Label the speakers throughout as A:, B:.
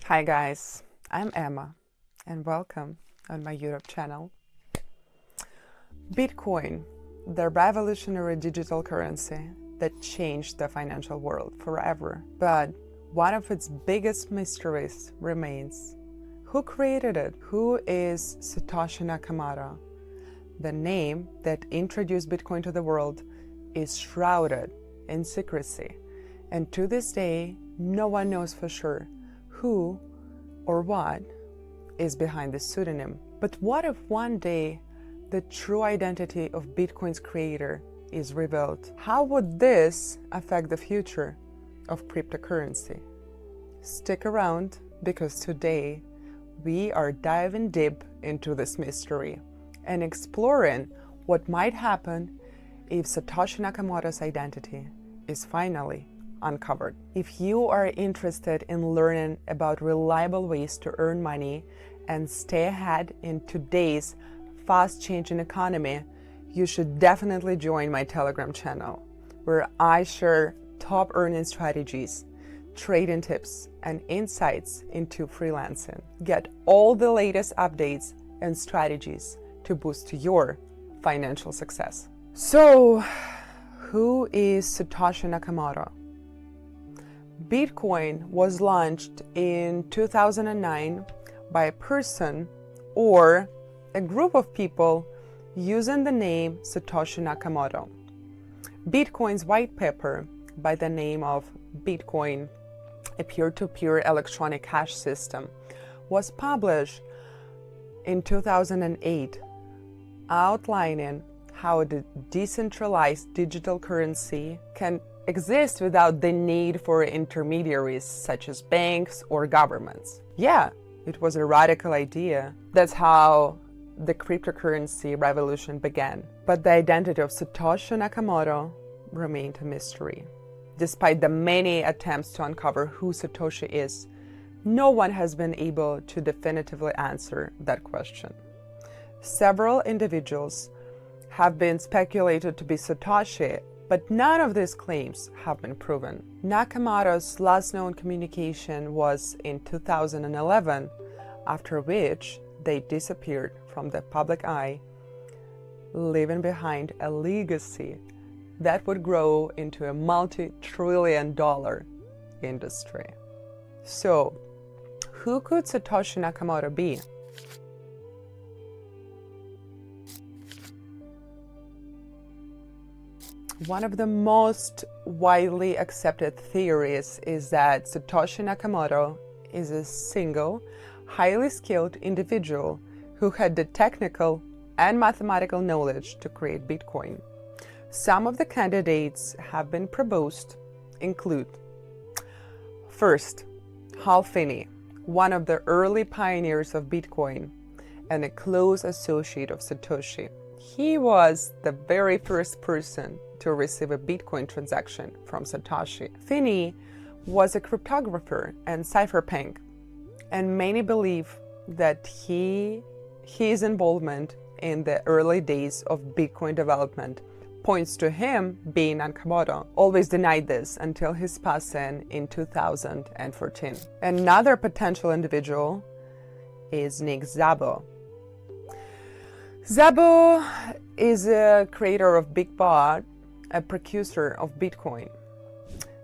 A: Hi guys, I'm Emma and welcome on my YouTube channel. Bitcoin, the revolutionary digital currency that changed the financial world forever. But one of its biggest mysteries remains. Who created it? Who is Satoshi Nakamoto? The name that introduced Bitcoin to the world is shrouded in secrecy, and to this day, no one knows for sure who or what is behind this pseudonym. But what if one day the true identity of Bitcoin's creator is revealed? How would this affect the future of cryptocurrency? Stick around, because today we are diving deep into this mystery and exploring what might happen if Satoshi Nakamoto's identity is finally uncovered. If you are interested in learning about reliable ways to earn money and stay ahead in today's fast-changing economy, you should definitely join my Telegram channel, where I share top earning strategies, trading tips, and insights into freelancing. Get all the latest updates and strategies to boost your financial success. So, who is Satoshi Nakamoto? Bitcoin was launched in 2009 by a person or a group of people using the name Satoshi Nakamoto. Bitcoin's white paper by the name of Bitcoin, a peer-to-peer electronic cash system, was published in 2008, outlining how the decentralized digital currency can exist without the need for intermediaries such as banks or governments. Yeah, it was a radical idea. That's how the cryptocurrency revolution began. But the identity of Satoshi Nakamoto remained a mystery. Despite the many attempts to uncover who Satoshi is, no one has been able to definitively answer that question. Several individuals have been speculated to be Satoshi, but none of these claims have been proven. Nakamoto's last known communication was in 2011, after which they disappeared from the public eye, leaving behind a legacy that would grow into a multi-trillion-dollar industry. So, who could Satoshi Nakamoto be? One of the most widely accepted theories is that Satoshi Nakamoto is a single, highly skilled individual who had the technical and mathematical knowledge to create Bitcoin. Some of the candidates have been proposed include: first, Hal Finney, one of the early pioneers of Bitcoin and a close associate of Satoshi. He was the very first person to receive a Bitcoin transaction from Satoshi. Finney was a cryptographer and cypherpunk, and many believe that his involvement in the early days of Bitcoin development points to him being Nakamoto. Always denied this until his passing in 2014. Another potential individual is Nick Szabo. Szabo is a creator of BigBot, a precursor of Bitcoin.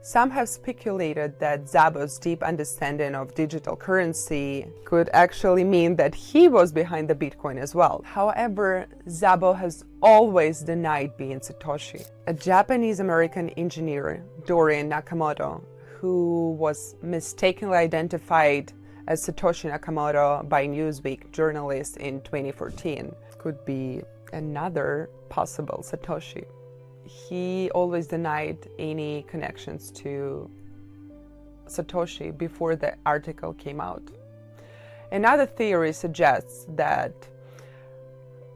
A: Some have speculated that Szabo's deep understanding of digital currency could actually mean that he was behind the Bitcoin as well. However, Szabo has always denied being Satoshi. A Japanese-American engineer, Dorian Nakamoto, who was mistakenly identified as Satoshi Nakamoto by Newsweek journalists in 2014, could be another possible Satoshi. He always denied any connections to Satoshi before the article came out. Another theory suggests that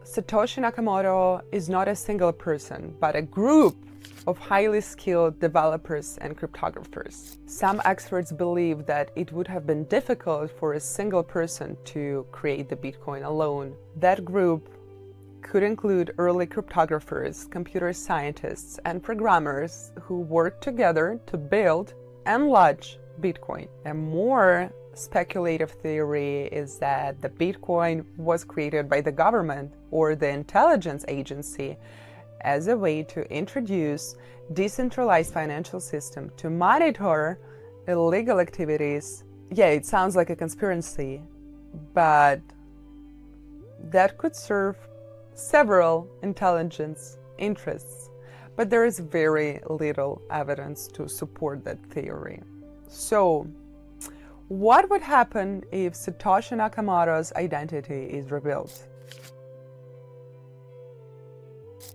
A: Satoshi Nakamoto is not a single person, but a group of highly skilled developers and cryptographers. Some experts believe that it would have been difficult for a single person to create the Bitcoin alone. That group could include early cryptographers, computer scientists, and programmers who worked together to build and launch Bitcoin. A more speculative theory is that the Bitcoin was created by the government or the intelligence agency as a way to introduce decentralized financial system to monitor illegal activities. Yeah, it sounds like a conspiracy, but that could serve several intelligence interests. But there is very little evidence to support that theory. So, what would happen if Satoshi Nakamoto's identity is revealed?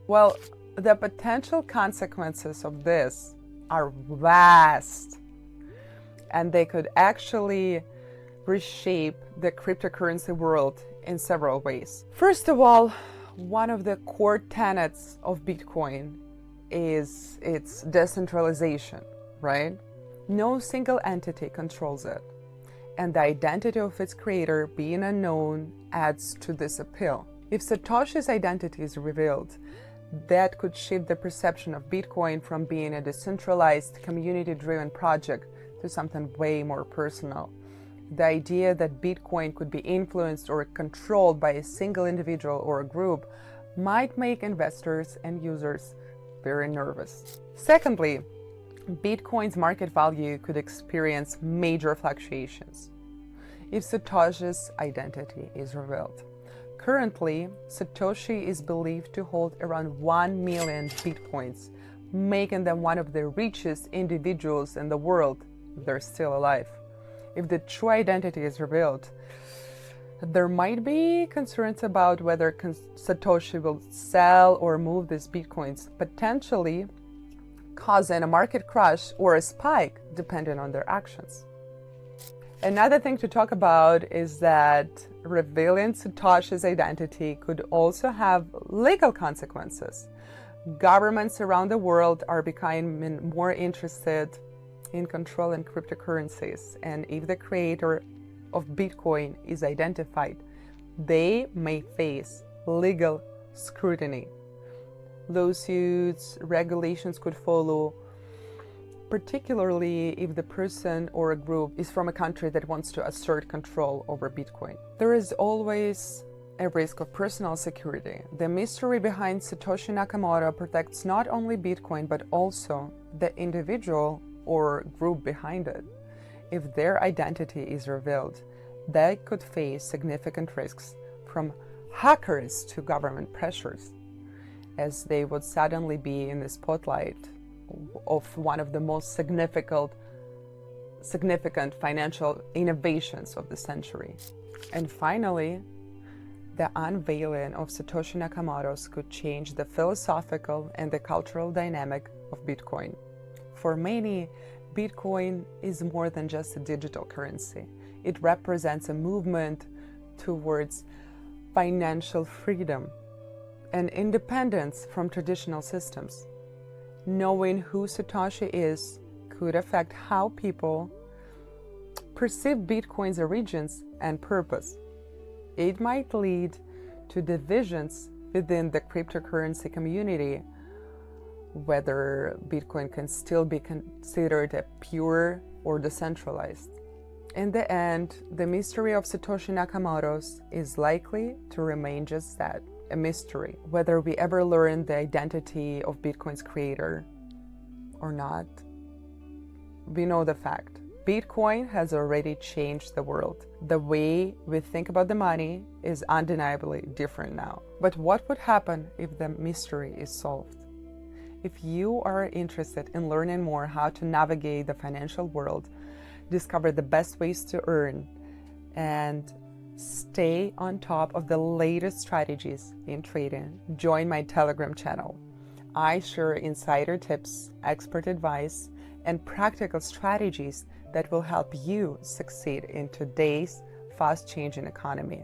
A: Well, the potential consequences of this are vast, and they could actually reshape the cryptocurrency world in several ways. First of all, one of the core tenets of Bitcoin is its decentralization, right? No single entity controls it, and the identity of its creator being unknown adds to this appeal. If Satoshi's identity is revealed, that could shift the perception of Bitcoin from being a decentralized, community-driven project to something way more personal. The idea that Bitcoin could be influenced or controlled by a single individual or a group might make investors and users very nervous. Secondly, Bitcoin's market value could experience major fluctuations if Satoshi's identity is revealed. Currently, Satoshi is believed to hold around 1 million Bitcoins, making them one of the richest individuals in the world if they're still alive. If the true identity is revealed, there might be concerns about whether Satoshi will sell or move these Bitcoins, potentially causing a market crash or a spike depending on their actions. Another thing to talk about is that revealing Satoshi's identity could also have legal consequences. Governments around the world are becoming more interested in controlling cryptocurrencies, and if the creator of Bitcoin is identified, they may face legal scrutiny. Lawsuits, regulations could follow, particularly if the person or a group is from a country that wants to assert control over Bitcoin. There is always a risk of personal security. The mystery behind Satoshi Nakamoto protects not only Bitcoin, but also the individual or group behind it. If their identity is revealed, they could face significant risks from hackers to government pressures, as they would suddenly be in the spotlight of one of the most significant financial innovations of the century. And finally, the unveiling of Satoshi Nakamoto's could change the philosophical and the cultural dynamic of Bitcoin. For many, Bitcoin is more than just a digital currency. It represents a movement towards financial freedom and independence from traditional systems. Knowing who Satoshi is could affect how people perceive Bitcoin's origins and purpose. It might lead to divisions within the cryptocurrency community, whether Bitcoin can still be considered a pure or decentralized. In the end, the mystery of Satoshi Nakamoto's is likely to remain just that, a mystery. Whether we ever learn the identity of Bitcoin's creator or not, we know the fact. Bitcoin has already changed the world. The way we think about the money is undeniably different now. But what would happen if the mystery is solved? If you are interested in learning more how to navigate the financial world, discover the best ways to earn, and stay on top of the latest strategies in trading, join my Telegram channel. I share insider tips, expert advice, and practical strategies that will help you succeed in today's fast-changing economy.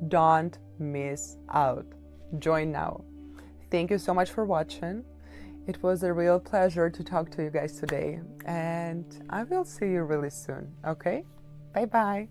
A: Don't miss out. Join now. Thank you so much for watching. It was a real pleasure to talk to you guys today, and I will see you really soon, okay? Bye-bye.